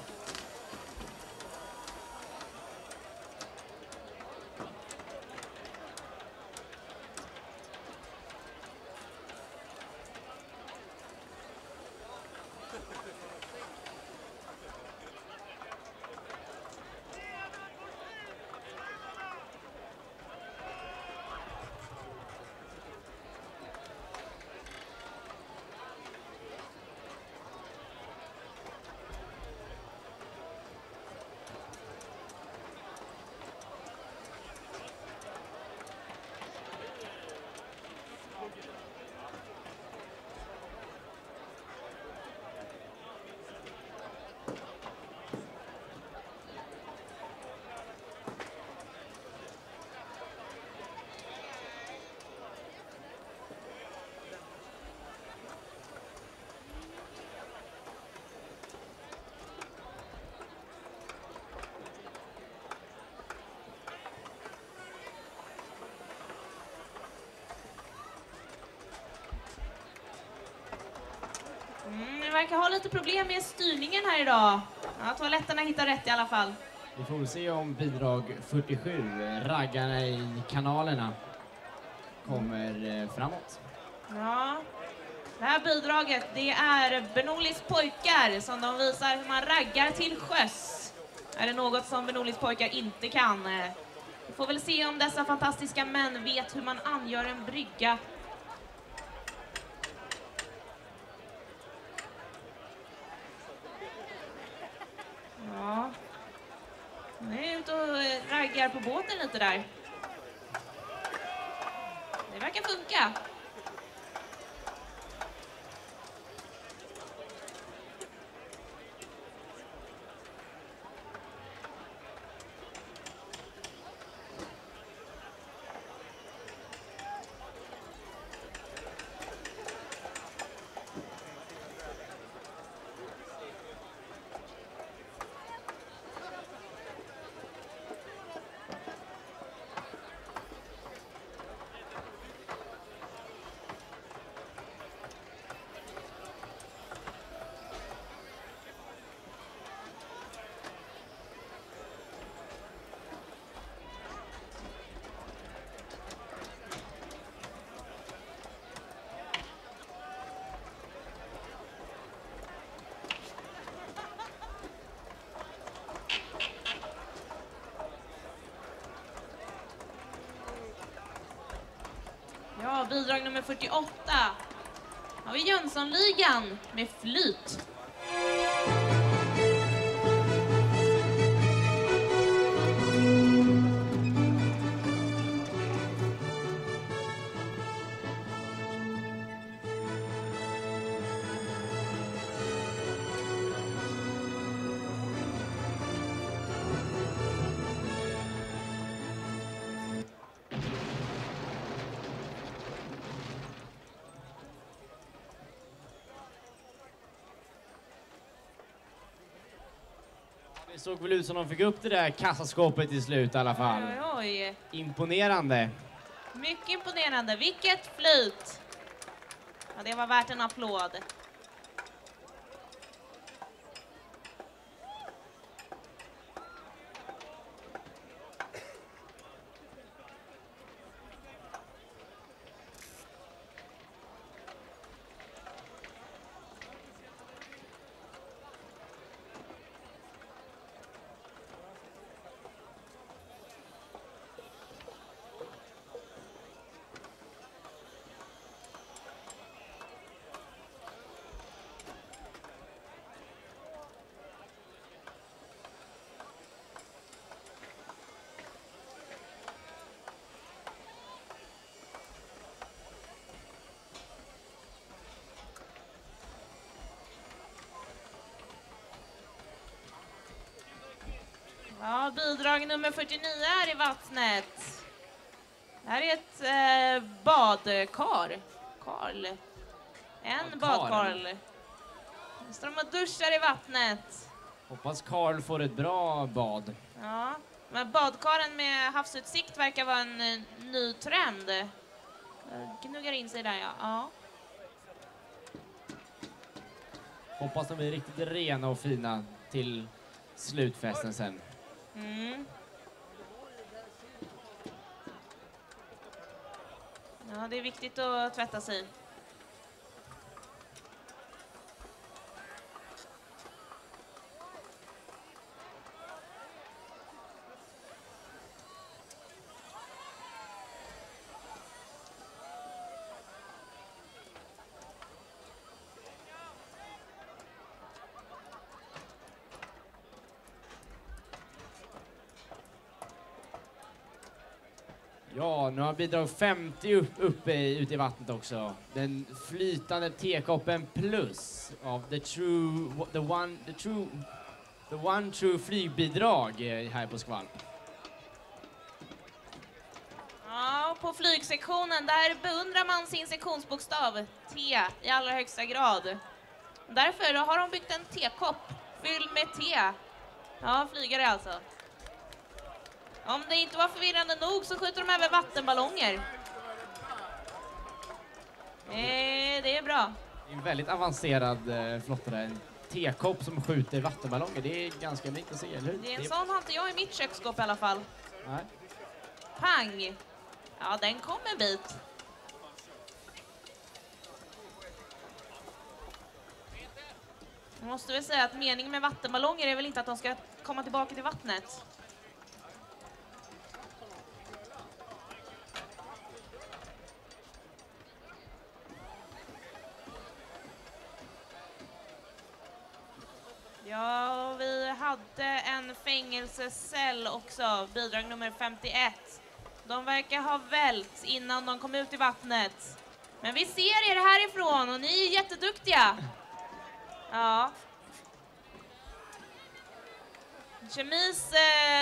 verkar ha lite problem med styrningen här idag. Ja, toaletterna hittar rätt i alla fall. Vi får se om bidrag 47, raggarna i kanalerna, kommer framåt. Ja, det här bidraget, det är Bernoullis pojkar som de visar hur man raggar till sjöss. Är det något som Bernoullis pojkar inte kan? Vi får väl se om dessa fantastiska män vet hur man angör en brygga. Ja, nu är jag ute och raggar på båten lite där. Det verkar funka. Ja, bidrag nummer 48. Har vi Jönssonligan med flyt. Det såg väl ut som de fick upp det där kassaskåpet till slut i alla fall. Oj, oj. Imponerande. Mycket imponerande. Vilket flyt! Ja, det var värt en applåd. Ja, bidrag nummer 49 är i vattnet. Det här är ett badkar. Karl. En badkarl. Nu står de och duschar i vattnet. Hoppas Karl får ett bra bad. Ja, men badkaren med havsutsikt verkar vara en ny trend. Gnuggar in sig där, ja. Hoppas de blir riktigt rena och fina till slutfesten sen. Mm. Ja, det är viktigt att tvätta sig. Ja, nu har bidrag 50 ute i vattnet också. Den flytande tekoppen plus av the one true flygbidrag här på Skvalp. Ja, på flygsektionen där beundrar man sin sektionsbokstav T i allra högsta grad. Därför har de byggt en tekopp fylld med te. Ja, flygare alltså. Om det inte var förvirrande nog så skjuter de även vattenballonger. Det är bra. Det är en väldigt avancerad flotte där. En tekopp som skjuter vattenballonger. Det är ganska unikt att se, eller hur? Det är en sån har inte jag i mitt köksskåp i alla fall. Nej. Pang! Ja, den kom en bit. Jag måste väl säga att meningen med vattenballonger är väl inte att de ska komma tillbaka till vattnet. Ja, vi hade en fängelsecell också, bidrag nummer 51. De verkar ha vält innan de kom ut i vattnet. Men vi ser er härifrån och ni är jätteduktiga. Ja.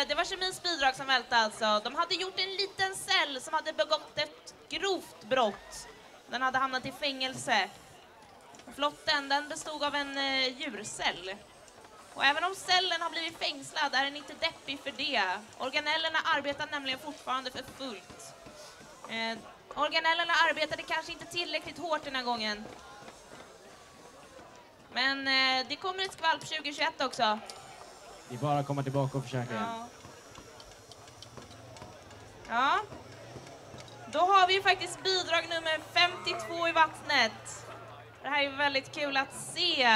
Det var kemis bidrag som välte alltså. De hade gjort en liten cell som hade begått ett grovt brott. Den hade hamnat i fängelse. Flotten, den bestod av en djurcell. Och även om cellen har blivit fängslad är den inte deppig för det. Organellerna arbetar nämligen fortfarande för fullt. Organellerna arbetade kanske inte tillräckligt hårt den här gången. Men det kommer ett skvalp 2021 också. Vi bara komma tillbaka och försöka igen. Ja. Då har vi faktiskt bidrag nummer 52 i vattnet. Det här är väldigt kul att se.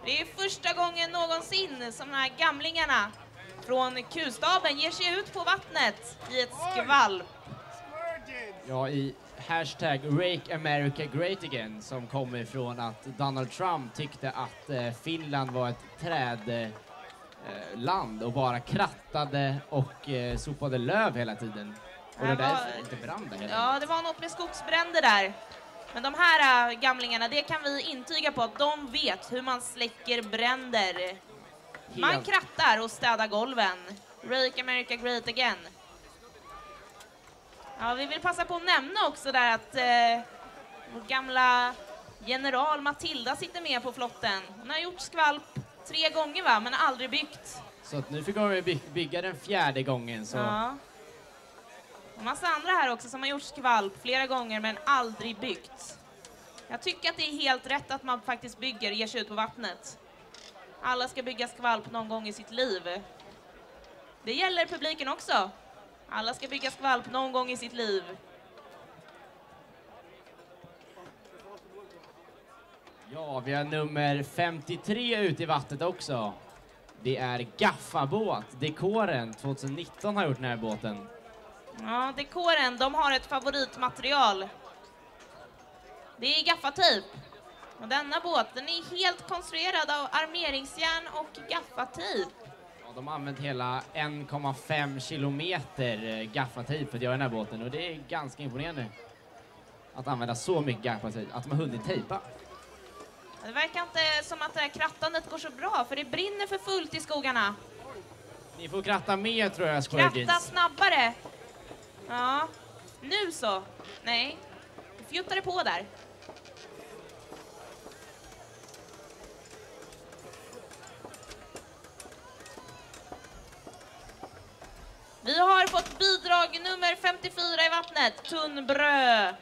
Det är första gången någonsin som de här gamlingarna från Q-staben ger sig ut på vattnet i ett skvalp. Ja, i hashtag Rake America Great Again, som kommer ifrån att Donald Trump tyckte att Finland var ett trädland och bara krattade och sopade löv hela tiden. Och det därför inte brann där. Ja, det var något med skogsbränder där. Men de här gamlingarna, det kan vi intyga på att de vet hur man släcker bränder. Man krattar och städar golven. Rake America Great Again. Ja, vi vill passa på att nämna också där att vår gamla general Matilda sitter med på flotten. Hon har gjort skvalp 3 gånger va, men aldrig byggt. Så att nu fick vi bygga den 4:e gången. Så. Ja. Och massa andra här också som har gjort skvalp flera gånger men aldrig byggt. Jag tycker att det är helt rätt att man faktiskt bygger och ger sig ut på vattnet. Alla ska bygga skvalp någon gång i sitt liv. Det gäller publiken också. Alla ska bygga skvalp någon gång i sitt liv. Ja, vi har nummer 53 ute i vattnet också. Det är Gaffabåt. Dekoren 2019 har gjort den här båten. Ja, Dekoren, de har ett favoritmaterial. Det är gaffatejp. Och denna båt, den är helt konstruerad av armeringsjärn och gaffatejp. Ja, de har använt hela 1,5 kilometer gaffatejp för att göra den här båten. Och det är ganska imponerande att använda så mycket gaffatejp, att de har hunnit tejpa. Det verkar inte som att det här krattandet går så bra, för det brinner för fullt i skogarna. Ni får kratta mer tror jag, Square Jeans. Kratta snabbare. Ja, nu så. Nej, fjuttar det på där. Vi har fått bidrag nummer 54 i vattnet, tunnbröd.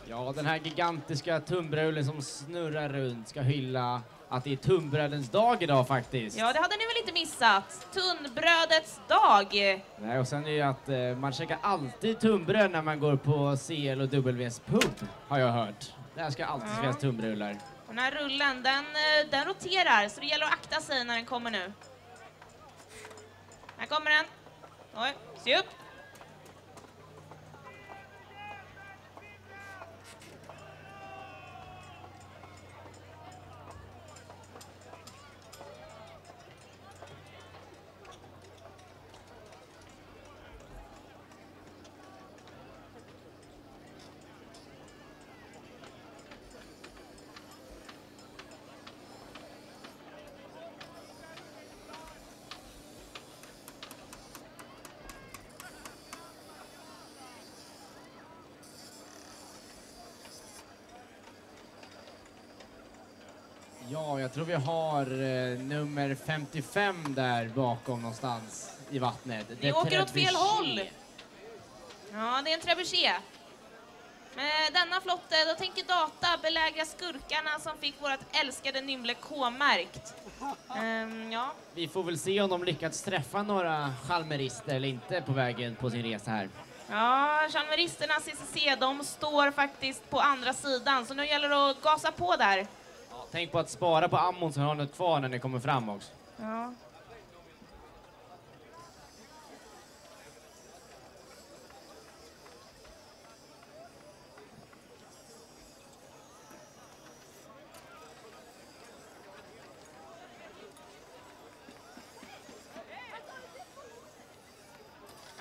Ja, den här gigantiska tunnbröden som snurrar runt ska hylla att det är tunnbrödens dag idag faktiskt. Ja, det hade ni väl inte missat. Tunnbrödets dag. Nej, och sen är det att man käkar alltid tunnbröd när man går på CL och W's pub, har jag hört. Där ska alltid finnas tunnbrödar. Den här rullen, den roterar, så det gäller att akta sig när den kommer nu. Här kommer den. Oj, se upp. Ja, jag tror vi har nummer 55 där bakom någonstans i vattnet. Vi åker åt fel håll. Ja, det är en trebuchet. Med denna flotte då tänker Data belägra skurkarna som fick vårt älskade Nymble K-märkt. Ja. Vi får väl se om de lyckats träffa några chalmerister eller inte på vägen på sin resa här. Ja, chalmeristerna CCC, de står faktiskt på andra sidan, så nu gäller det att gasa på där. Ja, tänk på att spara på ammon så har något kvar när ni kommer fram också. Ja.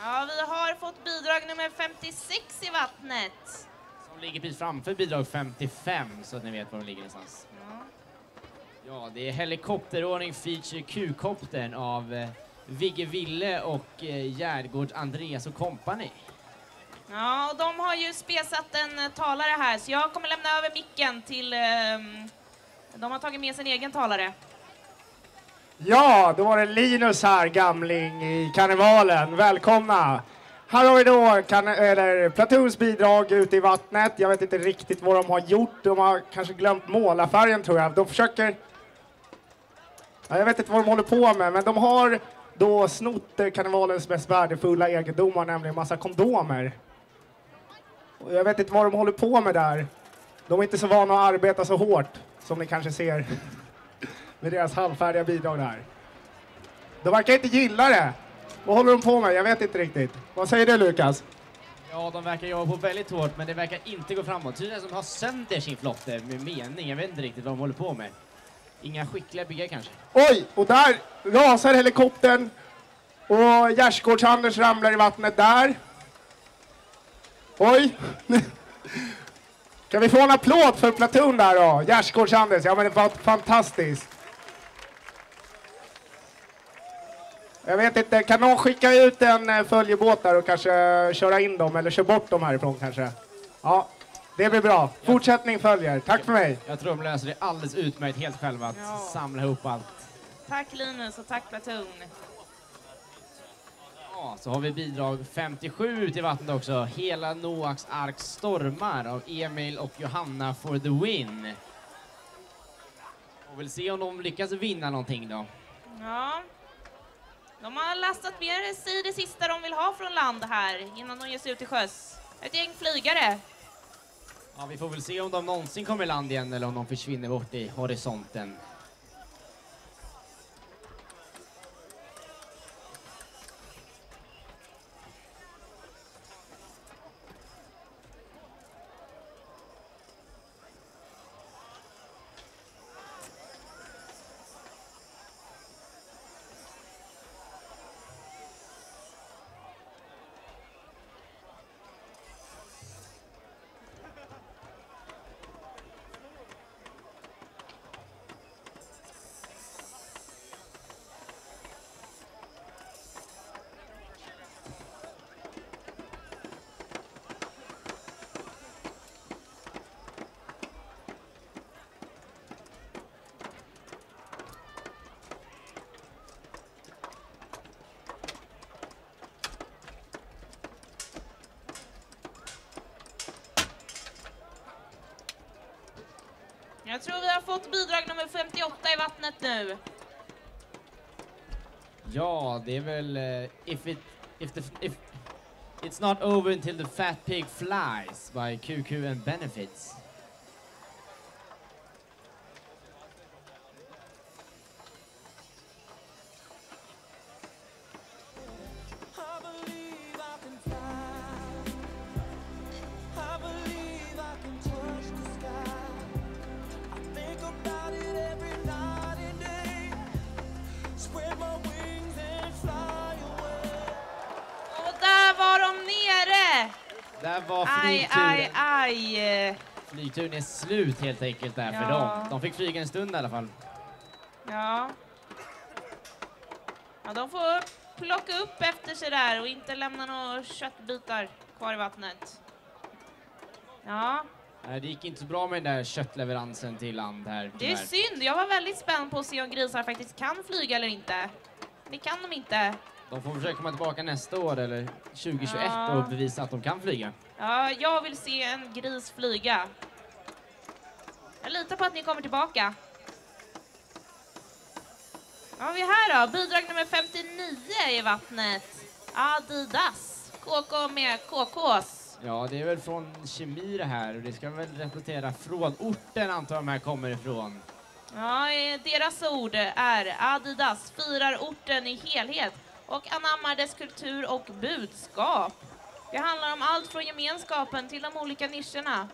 Ja, vi har fått bidrag nummer 56 i vattnet. Som ligger precis framför bidrag 55 så att ni vet var de ligger någonstans. Ja, det är helikopterordning feature Q-koptern av Vigge Ville och Gärgård Andreas och company. Ja, och de har ju spesat en talare här, så jag kommer lämna över micken till... de har tagit med sin egen talare. Ja, då var det Linus här, gamling i karnevalen. Välkomna! Här har vi då Platoons bidrag ute i vattnet. Jag vet inte riktigt vad de har gjort. De har kanske glömt målarfärgen, tror jag. De försöker... Ja, jag vet inte vad de håller på med, men de har då snott karnevalens mest värdefulla egendomar, nämligen massa kondomer. Och jag vet inte vad de håller på med där. De är inte så vana att arbeta så hårt, som ni kanske ser med deras halvfärdiga bidrag där. De verkar inte gilla det. Vad håller de på med? Jag vet inte riktigt. Vad säger du, Lukas? Ja, de verkar jobba på väldigt hårt, men det verkar inte gå framåt. Tydligen som har sönder sin flotte med mening. Jag vet inte riktigt vad de håller på med. Inga skickliga byggare kanske. Oj, och där rasar helikoptern. Och Gärdsgårds-Anders ramlar i vattnet där. Oj. Kan vi få en applåd för Platoon där då? Gärdsgårds-Anders, ja men det var fantastiskt. Jag vet inte, kan någon skicka ut en följebåt där och kanske köra in dem eller köra bort dem härifrån kanske? Ja, det blir bra. Fortsättning följer. Tack för mig. Jag tror de löser det alldeles utmärkt helt själva att samla ihop allt. Tack Linus och tack Platoon. Ja, så har vi bidrag 57 ut i vattnet också. Hela Noaks ark stormar av Emil och Johanna for the win. Och vill se om de lyckas vinna någonting då. Ja. De har lastat med sig det sista de vill ha från land här innan de ger sig ut till sjöss. Ett gäng flygare. Ja, vi får väl se om de någonsin kommer i land igen eller om de försvinner bort i horisonten. Jag tror vi har fått bidrag nummer 58 i vattnet nu. Ja, det är väl if it's not over until the fat pig flies by QQ and Benefits. Där var flygturen. Aj. Flygturen är slut helt enkelt där för dem. De fick flyga en stund i alla fall. Ja. Ja, de får plocka upp efter sig där och inte lämna några köttbitar kvar i vattnet. Ja. Nej, det gick inte så bra med den där köttleveransen till land här. Det är synd. Jag var väldigt spänd på att se om grisar faktiskt kan flyga eller inte. Det kan de inte. De får försöka komma tillbaka nästa år eller 2021 Ja. och bevisa att de kan flyga. Ja, jag vill se en gris flyga. Jag litar på att ni kommer tillbaka. Vad har vi här då? Bidrag nummer 59 i vattnet. Adidas. KK med KKs. Ja, det är väl från kemi det här och det ska väl representera från orten antar jag de här kommer ifrån. Ja, deras ord är Adidas firar orten i helhet och anammar dess kultur och budskap. Det handlar om allt från gemenskapen till de olika nischerna.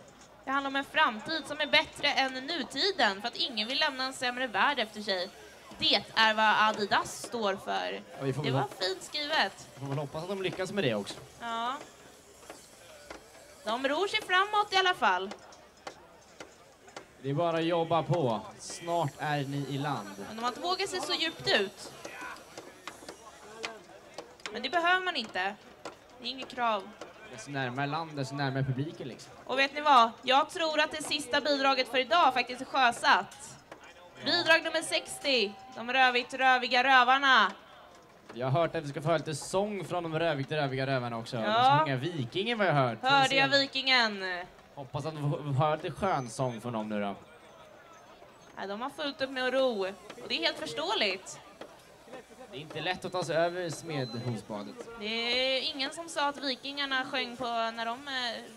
Det handlar om en framtid som är bättre än nutiden för att ingen vill lämna en sämre värld efter sig. Det är vad Adidas står för. Ja, vi får Det väl var fint skrivet. får väl hoppas att de lyckas med det också. Ja. De ror sig framåt i alla fall. Det är bara att jobba på. Snart är ni i land. Men de har inte vågat sig så djupt ut. Men det behöver man inte. Det är inget krav. Desto närmare land, desto närmare publiken liksom. Och vet ni vad? Jag tror att det sista bidraget för idag faktiskt är sjösatt. Bidrag nummer 60. De rövigt röviga rövarna. Jag har hört att vi ska få höra lite sång från de röviga rövarna också. Ja. De ska sjunga Vikingen vad jag har hört. Får vi Hörde se. jag Vikingen? Hoppas att de får höra lite skön sång från dem nu då. Nej, de har fullt upp med att ro. Och det är helt förståeligt. Det är inte lätt att ta sig över Smedhusbadet. Det är ingen som sa att vikingarna sjöng på när de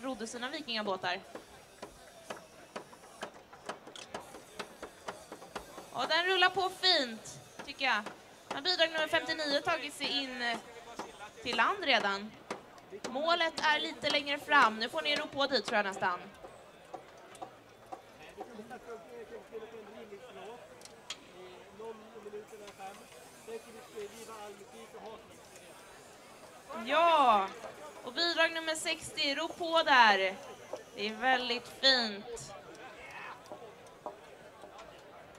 rodde sina vikingabåtar. Och den rullar på fint, tycker jag. Men bidrag nummer 59 tagit sig in till land redan. Målet är lite längre fram. Nu får ni ro på dit tror jag nästan. Ja, och bidrag nummer 60, ro på där. Det är väldigt fint.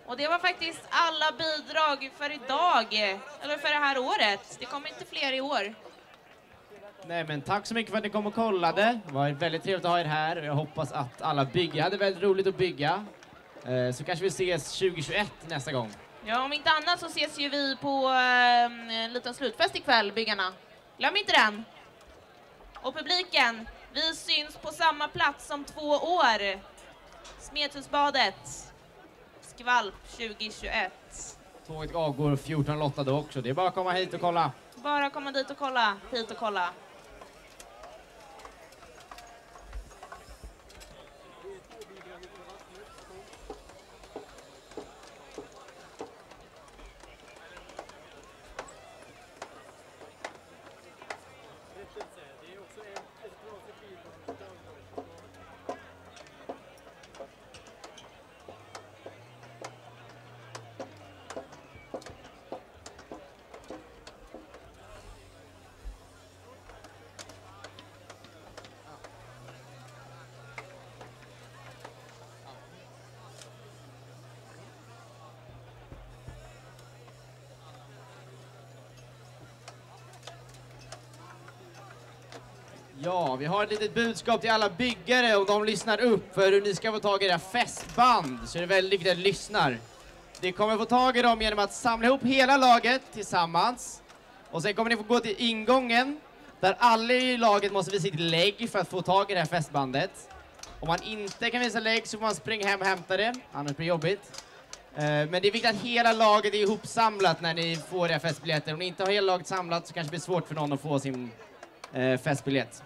Och det var faktiskt alla bidrag för idag, eller för det här året. Det kommer inte fler i år. Nej men tack så mycket för att ni kom och kollade. Det var väldigt trevligt att ha er här och jag hoppas att alla bygger hade väldigt roligt att bygga. Så kanske vi ses 2021 nästa gång. Ja, om inte annat så ses ju vi på en liten slutfest ikväll, byggarna. Glöm inte den. Och publiken, vi syns på samma plats om 2 år. Smedhusbadet. Skvalp 2021. Tåget avgår 14.08 då också. Det är bara att komma hit och kolla. Bara komma dit och kolla. Hit och kolla. Ja, vi har ett litet budskap till alla byggare och de lyssnar upp för hur ni ska få tag i era festband. Så det är väldigt viktigt att ni lyssnar. Ni kommer få tag i dem genom att samla ihop hela laget tillsammans. Och sen kommer ni få gå till ingången där alla i laget måste visa sitt lägg för att få tag i det här festbandet. Om man inte kan visa lägg så får man springa hem och hämta det, annars blir det jobbigt. Men det är viktigt att hela laget är ihopsamlat när ni får era festbiljetter. Om ni inte har hela laget samlat så kanske det blir svårt för någon att få sin festbiljett.